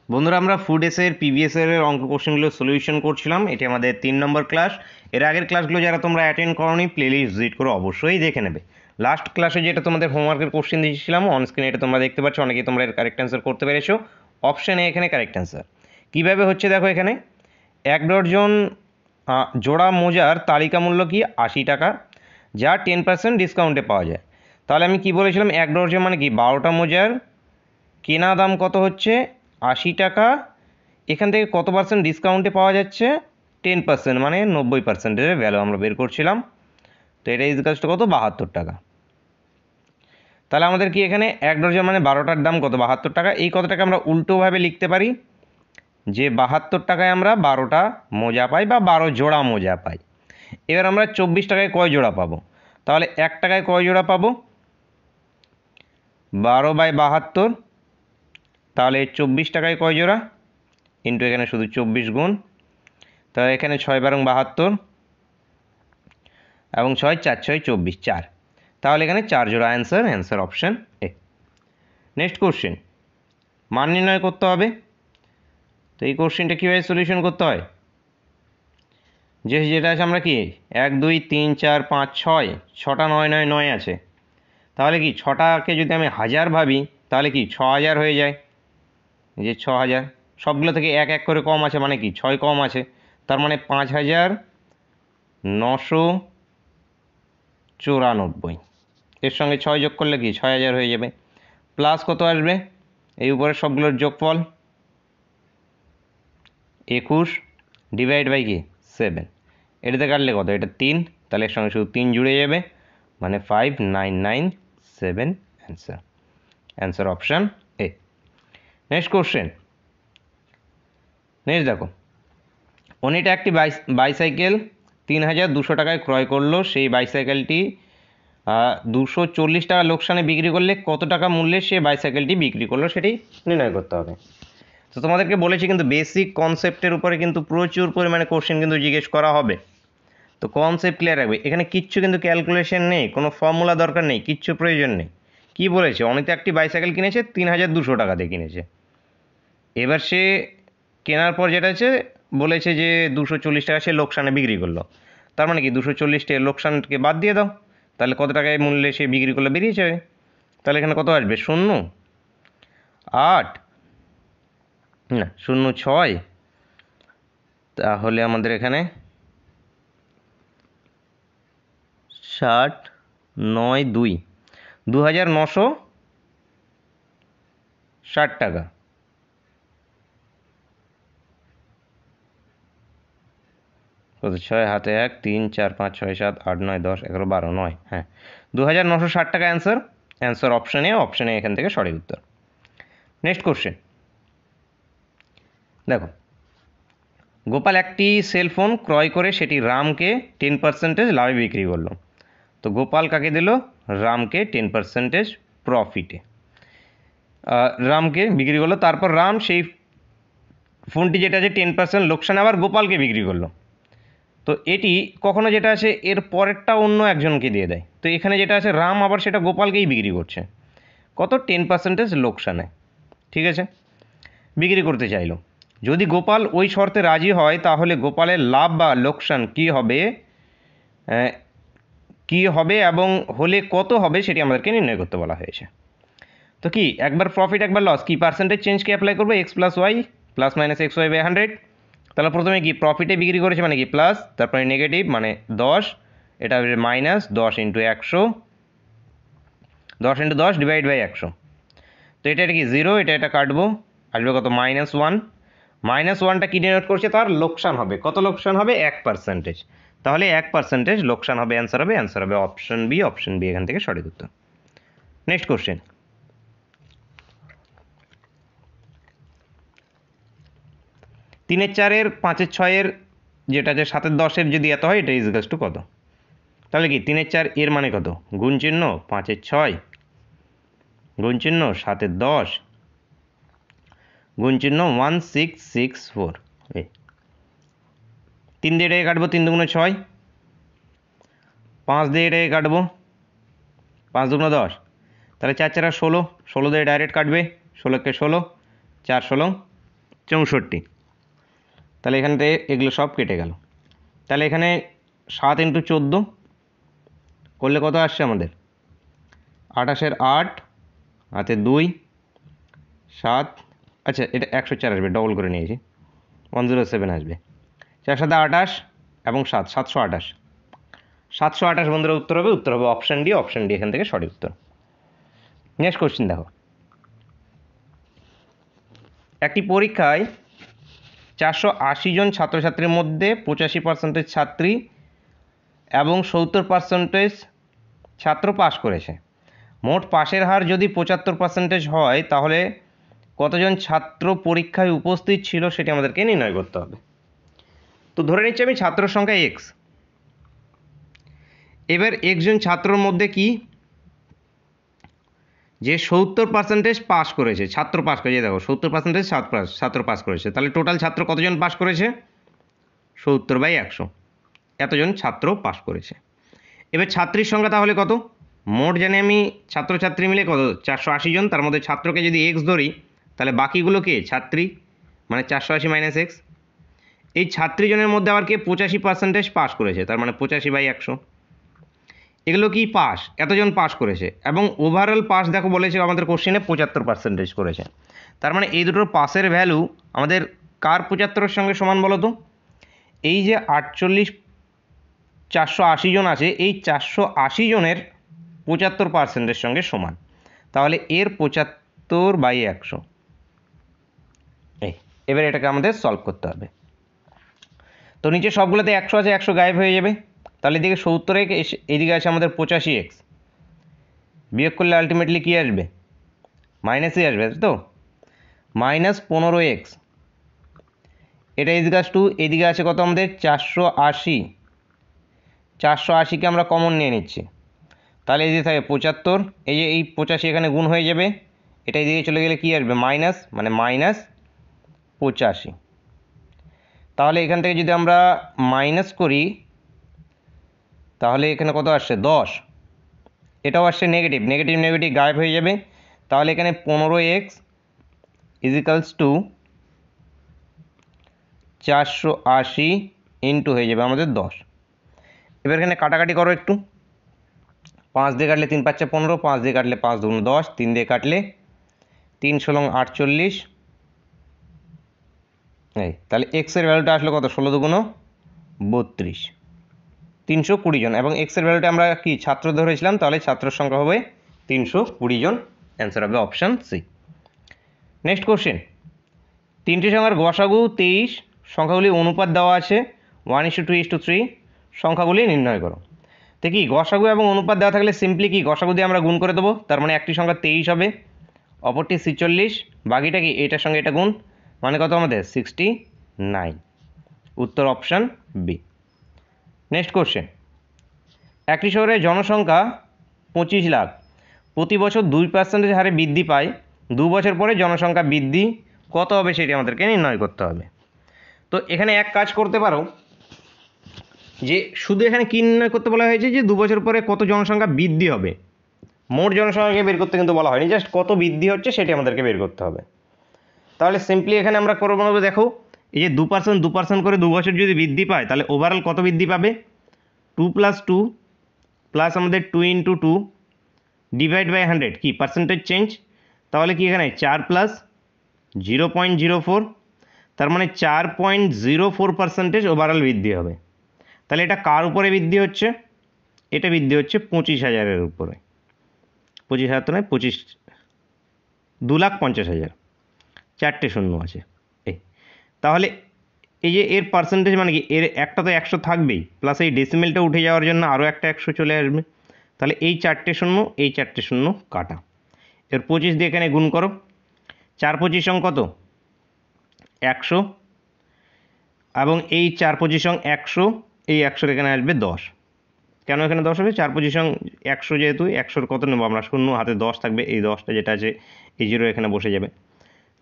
বন্ধুরা, আমরা ফুড এসের পিভিএস এর অঙ্ক কোশ্চেনগুলো সলিউশন করছিলাম। এটি আমাদের 3 নম্বর ক্লাস। এর আগের ক্লাসগুলো যারা তোমরা অ্যাটেন্ড করোনি, প্লেলিস্ট ভিজিট করে অবশ্যই দেখে নেবে। লাস্ট ক্লাসে যেটা তোমাদের হোমওয়ার্কের কোশ্চেন দিয়েছিলাম, অন স্ক্রিনে এটা তোমরা দেখতে পাচ্ছ। অনেকেই তোমরা এর কারেক্ট অ্যান্সার করতে পেরেছো। অপশন এ এখানে কারেক্ট অ্যান্সার কীভাবে হচ্ছে দেখো। এখানে 1 ডজন জোড়া মোজার তালিকা মূল্য কি 80 টাকা, যা 10% ডিসকাউন্টে পাওয়া যায়। তাহলে আমি কি বলেছিলাম, 1 ডজন মানে কি 12টা মোজার কেনা দাম কত হচ্ছে 80 টাকা। এখান থেকে কত পার্সেন্ট ডিসকাউন্টে পাওয়া যাচ্ছে 10%, মানে 90%-এর ভ্যালু আমরা বের করছিলাম। তো এটা ইজকালস টু কত 72 টাকা। তাহলে আমাদের কি এখানে 1 ডজন মানে 12টার দাম কত 72 টাকা। এই কথাটাকে আমরা উল্টোভাবে লিখতে পারি যে 72 টাকায় আমরা 12টা মোজা পাই বা 12 জোড়া মোজা পাই। এবার আমরা 24 টাকায় কয় জোড়া পাবো? তাহলে 1 টাকায় কয় জোড়া পাবো? 12/72। তাহলে 24 টাকায় কয় জোড়া ইন্টু এখানে শুধু 24 গুণ। তাহলে এখানে 6/72 এবং 6 4 6 24 4। তাহলে এখানে 4 জোড়া answer option A. Next question, মান নির্ণয় করতে হবে। তো এই কোশ্চেনটা কীভাবে সলিউশন করতে হয়, যেটা আছে আমরা কি 1 2 3 4 5 6, 6টা 9 9 9 আছে। তাহলে কি 6টাকে যদি আমি হাজার ভাবি তাহলে কি 6000 হয়ে যায়। যে 6000 সবগুলো থেকে 1 1 করে কম আছে, মানে কি 6 কম আছে। তার মানে 5994। এর সঙ্গে 6 যোগ করলে কি 6000 হয়ে যাবে। প্লাস কত আসবে এই উপরের সবগুলোর যোগফল 21 ডিভাইড বাই কি 7। এটাতে কাটলে কত, এটা 3, তাহলে এর সঙ্গে শুধু 3 জুড়ে যাবে, মানে 5997 answer option A. Next question, next দেখো, অনিটা একটি বাইসাইকেল 3200 টাকায় ক্রয় করলো। সেই বাইসাইকেলটি 240 টাকা লোকসানে বিক্রি করলে কত টাকা মূল্যে সে বাইসাইকেলটি বিক্রি করলো সেটি নির্ণয় করতে হবে। তো তোমাদেরকে বলেছি কিন্তু বেসিক কনসেপ্টের উপরে কিন্তু প্রচুর পরিমাণে কোশ্চেন কিন্তু জিজ্ঞেস করা হবে। তো কনসেপ্ট ক্লিয়ার রাখবে। এখানে কিচ্ছু কিন্তু ক্যালকুলেশন নেই, কোনো ফর্মুলা দরকার নেই, কিচ্ছু প্রয়োজন নেই। কি বলেছে, অনিতা একটি বাইসাইকেল কিনেছে 3200 টাকাতে কিনেছে। এবার সে কেনার পর যেটা আছে বলেছে যে 240 টাকা সে লোকসানে বিক্রি করলো। তার মানে কি 240 লোকসানকে বাদ দিয়ে দাও, তাহলে কত টাকায় মূল্যে সে বিক্রি করলে বেরিয়ে যাবে। তাহলে এখানে কত আসবে 0 8 না 0 6, তাহলে আমাদের এখানে 60 9 2 2960 টাকা। কত 6 হাতে 1 3 4 5 6 7 8 9 10 11 12 9, হ্যাঁ 2960 টাকা অ্যান্সার অপশন এ এখান থেকে সঠিক উত্তর। নেক্সট কোশ্চেন দেখো, গোপাল একটি সেলফোন ক্রয় করে সেটি রামকে 10% লাভে বিক্রি করলো। তো গোপাল কাকে দিল, রামকে 10% প্রফিটে রামকে বিক্রি করলো। তারপর রাম সেই ফোনটি যেটা আছে 10% লোকসানে আবার গোপালকে বিক্রি করলো। তো এটি কখনো যেটা আছে এর পরেরটা অন্য একজনকে দিয়ে দেয়। তো এখানে যেটা আছে রাম আবার সেটা গোপালকেই বিক্রি করছে, কত 10% লোকসানে। ঠিক আছে, বিক্রি করতে চাইলো। যদি গোপাল ওই শর্তে রাজি হয় তাহলে গোপালের লাভ বা লোকসান কি হবে এবং হলে কত হবে সেটি আমাদেরকে নির্ণয় করতে বলা হয়েছে। তো কি একবার প্রফিট একবার লস, কি পার্সেন্টেজ চেঞ্জকে অ্যাপ্লাই করবো, x + y plus minus xy/100। তাহলে প্রথমে কি প্রফিটে বিক্রি করেছে মানে কি প্লাস, তারপরে নেগেটিভ মানে 10, এটা হবে মাইনাস 10 × 100, 10 × 10 ডিভাইড বাই 100। তো এটা কি 0, এটা কাটবো, আসবে কত -1। -1টা কি ডিনোট করছে, তার লোকসান হবে। কত লোকসান হবে 1%। তাহলে 1% লোকসান হবে, অ্যান্সার হবে অপশন বি এখান থেকে সঠিক উত্তর। নেক্সট কোশ্চেন, 3 4 5 6 যেটা আছে 7 10 যদি এত হয় এটা ইজ টু কত। তাহলে কি 3 4 এর মানে কত, গুণ চিহ্ন 5 6 গুণ চিহ্ন 7 10 গুণ চিহ্ন 1664। 3 দিয়ে এটাকে কাটবো, 3 দুগুণে 6, 5 দিয়ে এটাকে কাটবো, 5 দুগুণে 10, তাহলে 4 4 16, 16 দিয়ে ডাইরেক্ট কাটবে, 16 কে 16, 4 16 64, তাহলে এখান থেকে এগুলো সব কেটে গেল। তাহলে এখানে 7 × 14 করলে কত আসছে আমাদের? 28-এর 8 হাতে 2 7, আচ্ছা এটা 104 আসবে, ডবল করে নিয়েছি, 107 আসবে। 4 7 28 এবং 7 728, 728 বন্ধুরা উত্তর হবে। উত্তর হবে অপশান ডি। অপশান ডি এখান থেকে সঠিক উত্তর। নেক্সট কোশ্চেন দেখো, একটি পরীক্ষায় 480 জন ছাত্রছাত্রীর মধ্যে 85% ছাত্রী এবং 70% ছাত্র পাস করেছে। মোট পাশের হার যদি 75% হয় তাহলে কতজন ছাত্র পরীক্ষায় উপস্থিত ছিল সেটি আমাদেরকে নির্ণয় করতে হবে। তো ধরে নিচ্ছি আমি ছাত্র সংখ্যা এক্স। এবার একজন ছাত্রর মধ্যে কি যে 70% পাস করেছে, ছাত্র পাস করেছে, দেখো 70% ছাত্র পাস করেছে, তাহলে টোটাল ছাত্র কতজন পাস করেছে? 70/100, এতজন ছাত্র পাস করেছে। এবার ছাত্রীর সংখ্যা তাহলে কত? মোট জানি আমি ছাত্রছাত্রী মিলে কত? 480 জন, তার মধ্যে ছাত্রকে যদি এক্স ধরি তাহলে বাকিগুলো কে? ছাত্রী, মানে 480 - x। এই ছাত্রী জনের মধ্যে আবার কে 85% পাস করেছে, তার মানে 85/100। এগুলো কি পাস, এতজন পাস করেছে, এবং ওভারঅল পাস দেখো বলেছে আমাদের কোশ্চেনে 75% করেছে। তার মানে এই দুটোর পাসের ভ্যালু আমাদের কার 75-এর সঙ্গে সমান বলো তো? এই যে 480 জন আছে, এই 480 জনের 75%-এর সঙ্গে সমান। তাহলে এর 75/100। এবার এটাকে আমাদের সলভ করতে হবে। তো নিচে সবগুলোতে 100 আছে, 100 গায়েব হয়ে যাবে। তাহলে এদিকে 70 এইদিকে আছে আমাদের 85x, বিয়োগ করলে আলটিমেটলি কী আসবে? মাইনাসই আসবে, তো -15x। এটা এদিকে আছে কত আমাদের? 480। 480কে আমরা কমন নিয়ে নিচ্ছি, তাহলে এদিকে থাকে 75, এই যে এই 85 এখানে গুণ হয়ে যাবে, এটা এদিকে চলে গেলে কী আসবে? মাইনাস, মানে -85। তাহলে এখান থেকে যদি আমরা মাইনাস করি তাহলে এখানে কত আসছে? 10। এটাও আসছে নেগেটিভ, নেগেটিভ নেগেটিভ গায়েব হয়ে যাবে। তাহলে এখানে 15x = 480 ইন্টু হয়ে যাবে আমাদের 10। এবার এখানে কাটাকাটি করো একটু। 5 দিয়ে কাটলে 3 × 5 = 15, 5 দিয়ে কাটলে 5 × 2 = 10, 3 দিয়ে কাটলে 3 × 16 = 48। এই তাহলে এক্সের ভ্যালুটা আসলো কত? 16 × 2 = 32, 320 জন। এবং এক্সের ভ্যালুটা আমরা কি ছাত্র ধরেছিলাম, তাহলে ছাত্রের সংখ্যা হবে 320 জন। অ্যান্সার হবে অপশান সি। নেক্সট কোশ্চেন, তিনটি সংখ্যার গসাগু 23, সংখ্যাগুলি অনুপাত দেওয়া আছে 1:2:3, সংখ্যাগুলি নির্ণয় করো। তো কি গসাগু এবং অনুপাত দেওয়া থাকলে সিম্পলি কি গসাগু দিয়ে আমরা গুণ করে দেবো। তার মানে একটি সংখ্যা 23 হবে, অপরটি 46, বাকিটা কি এটার সঙ্গে এটা গুণ, মানে কত আমাদের? 69। উত্তর অপশান বি। নেক্সট কোশ্চেন, একটি শহরের জনসংখ্যা 25 লাখ, প্রতি বছর 2% হারে বৃদ্ধি পায়, 2 বছর পরে জনসংখ্যা বৃদ্ধি কত হবে সেটি আমাদেরকে নির্ণয় করতে হবে। তো এখানে এক কাজ করতে পারো, যে শুধু এখানে কী নির্ণয় করতে বলা হয়েছে যে 2 বছর পরে কত জনসংখ্যা বৃদ্ধি হবে, মোট জনসংখ্যাকে বের করতে কিন্তু বলা হয়নি, জাস্ট কত বৃদ্ধি হচ্ছে সেটি আমাদেরকে বের করতে হবে। তাহলে সিম্পলি এখানে আমরা করবো, দেখো এই যে 2% করে 2 বছর যদি বৃদ্ধি পায় তাহলে ওভারঅল কত বৃদ্ধি পাবে? 2 + 2 প্লাস আমাদের 2 × 2 /100 কি পার্সেন্টেজ চেঞ্জ, তাহলে কি এখানে 4 + 0.04, তার মানে 4.04% ওভারঅল বৃদ্ধি হবে। তাহলে এটা কার উপরে বৃদ্ধি হচ্ছে? এটা বৃদ্ধি হচ্ছে 25,000-এর উপরে। 25,000 তো নয়, 2,50,000, 4টে শূন্য আছে। তাহলে এই যে এর পার্সেন্টেজ মানে কি, এর একটা তো 100 থাকবেই, প্লাস এই ডেসিমেলটা উঠে যাওয়ার জন্য আরও একটা 100 চলে আসবে। তাহলে এই 4টে শূন্য, এই 4টে শূন্য কাটা, এর 25 দিয়ে এখানে গুণ করো, 4 × 25 = কত? 100, এবং এই 4 × 25 = 100, এই 100-এর এখানে আসবে 10। কেন এখানে 10 হবে? 4 × 25 = 100, যেহেতু 100-র কত নেবো আমরা? শূন্য, হাতে 10 থাকবে, এই 10টা যেটা আছে এই 0 এখানে বসে যাবে,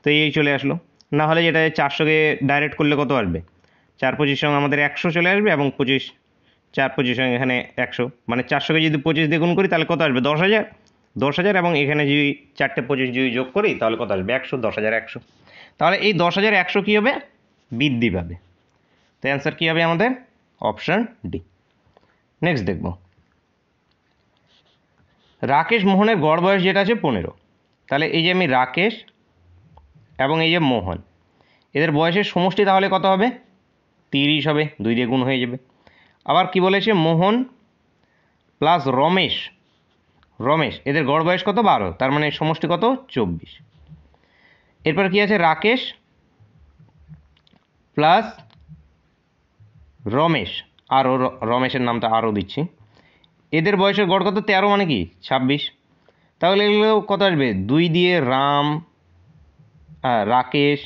তো এই চলে আসলো। না হলে যেটা 400-কে ডাইরেক্ট করলে কত আসবে? 4 × 25 আমাদের 100 চলে আসবে, এবং 4 × 25 এখানে 100, মানে 400-কে যদি 25 দিয়ে গুণ করি তাহলে কত আসবে? 10,000, এবং এখানে যদি 4টে 25 যদি যোগ করি তাহলে কত আসবে? 100, 10,100। তাহলে এই 10,100 কী হবে, বৃদ্ধি পাবে। তো অ্যান্সার কী হবে আমাদের, অপশান ডি। নেক্সট দেখব, রাকেশ মোহনের গড় বয়স যেটা আছে 15। তাহলে এই যে আমি রাকেশ এবং এই যে মোহন, এদের বয়সের সমষ্টি তাহলে কত হবে, 30 হবে, 2 দিয়ে গুণ হয়ে যাবে। আবার কি বলেছে, মোহন প্লাস রমেশ, এদের গড় বয়স কত, 12, তার মানে সমষ্টি কত, 24। এরপর কি আছে, রাকেশ প্লাস রমেশ, আরও রমেশের নামটা আরও দিচ্ছি, এদের বয়সের গড় কত, 13 মানে কি 26। তাহলে এগুলো কত আসবে, 2 দিয়ে রাম, রাকেশ,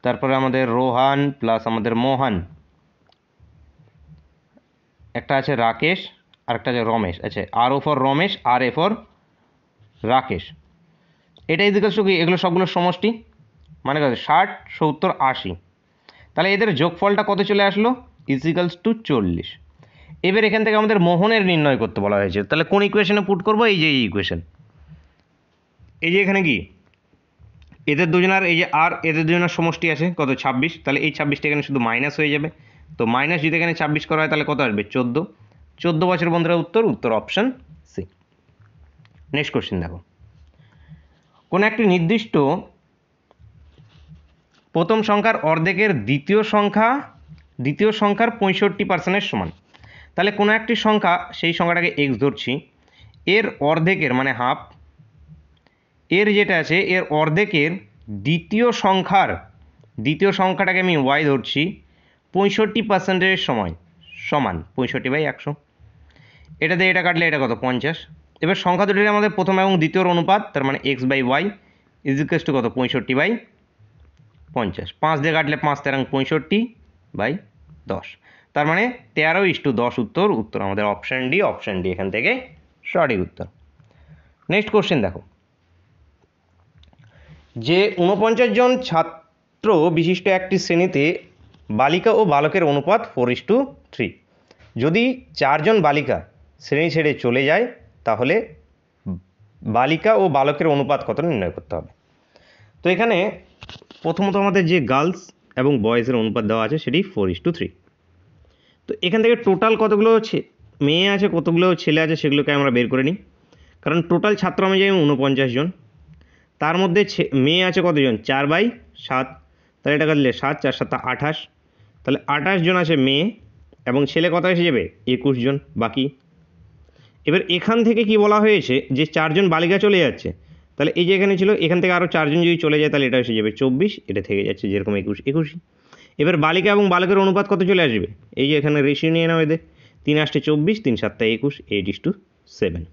তারপরে আমাদের রোহান প্লাস আমাদের মোহন, একটা আছে রাকেশ আর একটা আছে রমেশ। আচ্ছা, আর ও ফর রমেশ, আর এ ফর রাকেশ, এটা ইজিক্যালস টু কি, এগুলো সবগুলো সমষ্টি, মানে কত, 60, 70, 80। তাহলে এদের যোগফলটা কত চলে আসলো, ইজিক্যালস টু 40। এবার এখান থেকে আমাদের মোহনের নির্ণয় করতে বলা হয়েছে, তাহলে কোন ইকুয়েশনে পুট করবো, এই যে এই ইকুয়েশন, এই যে এখানে কি এদের দুজনের, এই যে আর এদের দুজনের সমষ্টি আছে কত, 26। তাহলে এই 26টা এখানে শুধু মাইনাস হয়ে যাবে। তো মাইনাস যদি এখানে 26 করা হয় তাহলে কত আসবে, 14 বছর বন্ধুরা, উত্তর অপশন সি। নেক্সট কোশ্চেন দেখো, কোন একটি নির্দিষ্ট প্রথম সংখ্যার অর্ধেকের দ্বিতীয় সংখ্যার 65%-এর সমান। তাহলে কোনো একটি সংখ্যা, সেই সংখ্যাটাকে এক্স ধরছি, এর অর্ধেকের মানে হাফ, এর যেটা আছে এর অর্ধেকের দ্বিতীয় সংখ্যাটাকে আমি ওয়াই ধরছি, 65%-এর সমান 65/100। এটা দিয়ে এটা কাটলে এটা কত, 50। এবার সংখ্যা দুটির আমাদের প্রথম এবং দ্বিতীয়র অনুপাত, তার মানে x/y ইজিক্যালস টু কত, 65/50। 5 দিয়ে কাটলে 5 তেরং 65/10, তার মানে 13:10 উত্তর আমাদের অপশান ডি। এখান থেকে সঠিক উত্তর। নেক্সট কোশ্চেন দেখো, যে 49 জন ছাত্র বিশিষ্ট একটি শ্রেণীতে বালিকা ও বালকের অনুপাত 4:3। যদি 4 জন বালিকা শ্রেণী ছেড়ে চলে যায় তাহলে বালিকা ও বালকের অনুপাত কত নির্ণয় করতে হবে। তো এখানে প্রথমত আমাদের যে গার্লস এবং বয়েজের অনুপাত দেওয়া আছে সেটি 4:3। তো এখান থেকে টোটাল কতগুলো মেয়ে আছে, কতগুলো ছেলে আছে সেগুলোকে আমরা বের করে নিই। কারণ টোটাল ছাত্র অনুযায়ী 49 জন, তার মধ্যে মেয়ে আছে কতজন, 4/7। তাহলে এটা কাটলে 7, 4 7 28, তাহলে 28 জন আছে মেয়ে, এবং ছেলে কত এসে যাবে, 21 জন বাকি। এবার এখান থেকে কি বলা হয়েছে, যে 4 জন বালিকা চলে যাচ্ছে, তাহলে এই যে এখানে ছিল, এখান থেকে আরও 4 জন যদি চলে যায় তাহলে এটা এসে যাবে 24, এটা থেকে যাচ্ছে যেরকম 21। এবার বালিকা এবং বালকের অনুপাত কত চলে আসবে, এই যে এখানে রেশিও নিয়ে নাও এদের, 3 8 24, 3 7 21, 8:7।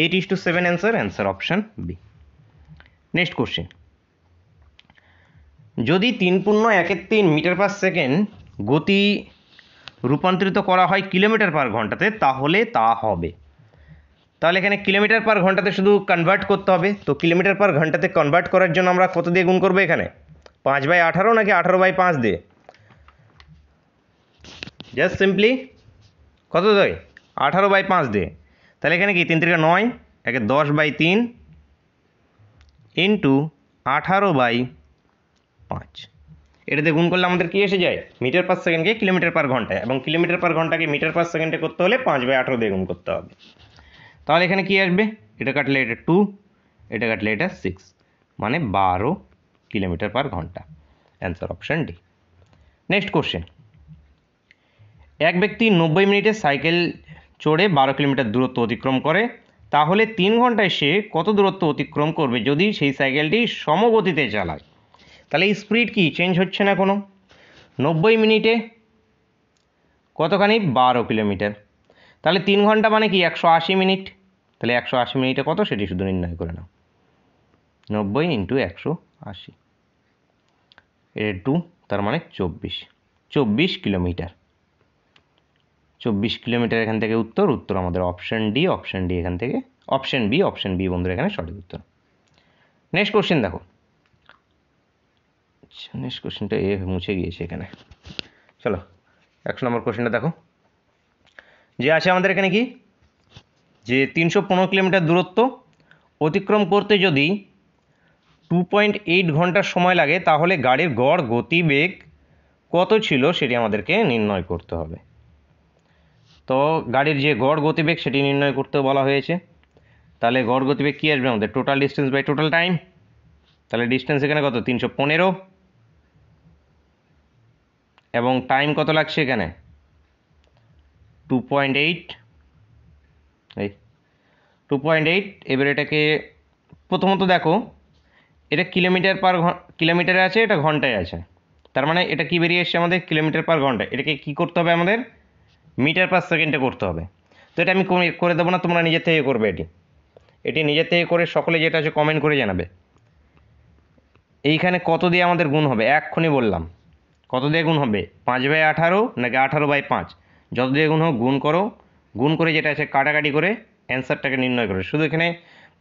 8:7 answer option B. Next question, যদি 3.13 মিটার/সেকেন্ড গতি রূপান্তরিত করা হয় কিলোমিটার/ঘন্টাতে তাহলে তা হবে। তাহলে এখানে কিলোমিটার/ঘন্টাতে শুধু কনভার্ট করতে হবে। তো কিলোমিটার/ঘন্টাতে কনভার্ট করার জন্য আমরা কত দিয়ে গুণ করবো, এখানে 5/18 নাকি 18/5 দিয়ে, জাস্ট সিম্পলি কত দেয়, 18/5 দিয়ে। তাহলে এখানে কি 3 3 9, একে 10/3 ইন্টু 18/5, এটাতে গুণ করলে আমাদের কি এসে যায়, মিটার/সেকেন্ডকে কিলোমিটার/ঘন্টায়, এবং কিলোমিটার/ঘন্টাকে মিটার/সেকেন্ডে করতে হলে 5/18 দিয়ে গুণ করতে হবে। তাহলে এখানে কি আসবে, এটা কাটলে এটা 2, এটা কাটলে এটা 6, মানে 12 কিলোমিটার/ঘন্টা। Answer option D. Next question, এক ব্যক্তি 90 মিনিটে সাইকেল চড়ে 12 কিলোমিটার দূরত্ব অতিক্রম করে, তাহলে 3 ঘন্টায় সে কত দূরত্ব অতিক্রম করবে যদি সেই সাইকেলটি সমগতিতে চালায়। তাহলে এই স্পিড কি চেঞ্জ হচ্ছে না কোনো, 90 মিনিটে কতখানি, 12 কিলোমিটার। তাহলে 3 ঘন্টা মানে কি 180 মিনিট। তাহলে 180 মিনিটে কত সেটি শুধু নির্ণয় করে নাও, 90 × 180, এটা 2, তার মানে 24 কিলোমিটার। 24 কিলোমিটার এখান থেকে উত্তর আমাদের অপশান ডি। এখান থেকে অপশান বি বন্ধুরা এখানে সঠিক উত্তর। নেক্সট কোশ্চেন দেখো, নেক্সট কোশ্চেনটা মুছে গিয়েছে এখানে, চলো 100 নম্বর কোশ্চেনটা দেখো, যে আছে আমাদের এখানে কি, যে 315 কিলোমিটার দূরত্ব অতিক্রম করতে যদি 2.8 ঘন্টা সময় লাগে, তাহলে গাড়ির গড় গতিবেগ কত ছিল সেটি আমাদেরকে নির্ণয় করতে হবে। তো গাড়ির যে গড় গতিবেগ সেটি নির্ণয় করতে বলা হয়েছে। তাহলে গড় গতিবেগ কী আসবে আমাদের? Total distance by total time. তাহলে ডিস্টেন্স এখানে কত? 315, এবং টাইম কত লাগছে এখানে? 2.8। এই 2.8। এবার এটাকে প্রথমত দেখো, এটা কিলোমিটারে আছে, এটা ঘন্টায় আছে। তার মানে এটা কি বেরিয়ে এসছে আমাদের? কিলোমিটার পার ঘন্টায়। এটাকে কি করতে হবে আমাদের? মিটার পার সেকেন্ডে করতে হবে। তো এটা আমি করে দেবো না, তোমরা নিজের থেকে করবে। এটি নিজের থেকে করে সকলে যেটা আছে কমেন্ট করে জানাবে। এইখানে কত দিয়ে আমাদের গুণ হবে? এক্ষুনি বললাম। কত দিয়ে গুণ হবে? 5/18 নাকি 18/5? যত দিয়ে গুণ হোক গুণ করো, গুণ করে যেটা আছে কাটাকাটি করে অ্যান্সারটাকে নির্ণয় করো। শুধু এখানে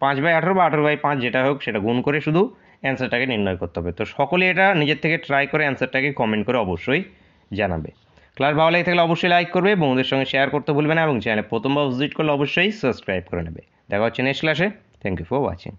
5/18 বা 18/5 যেটা হোক সেটা গুণ করে শুধু অ্যান্সারটাকে নির্ণয় করতে হবে। তো সকলে এটা নিজের থেকে ট্রাই করে অ্যান্সারটাকে কমেন্ট করে অবশ্যই জানাবে। ক্লাস ভালো লাগে থাকলে অবশ্যই লাইক করবে, বন্ধুদের সঙ্গে শেয়ার করতে ভুলবে না, এবং চ্যানেলে প্রথমবার ভিজিট করলে অবশ্যই সাবস্ক্রাইব করে নেবে। দেখা হচ্ছে নেক্সট ক্লাসে। Thank you for watching.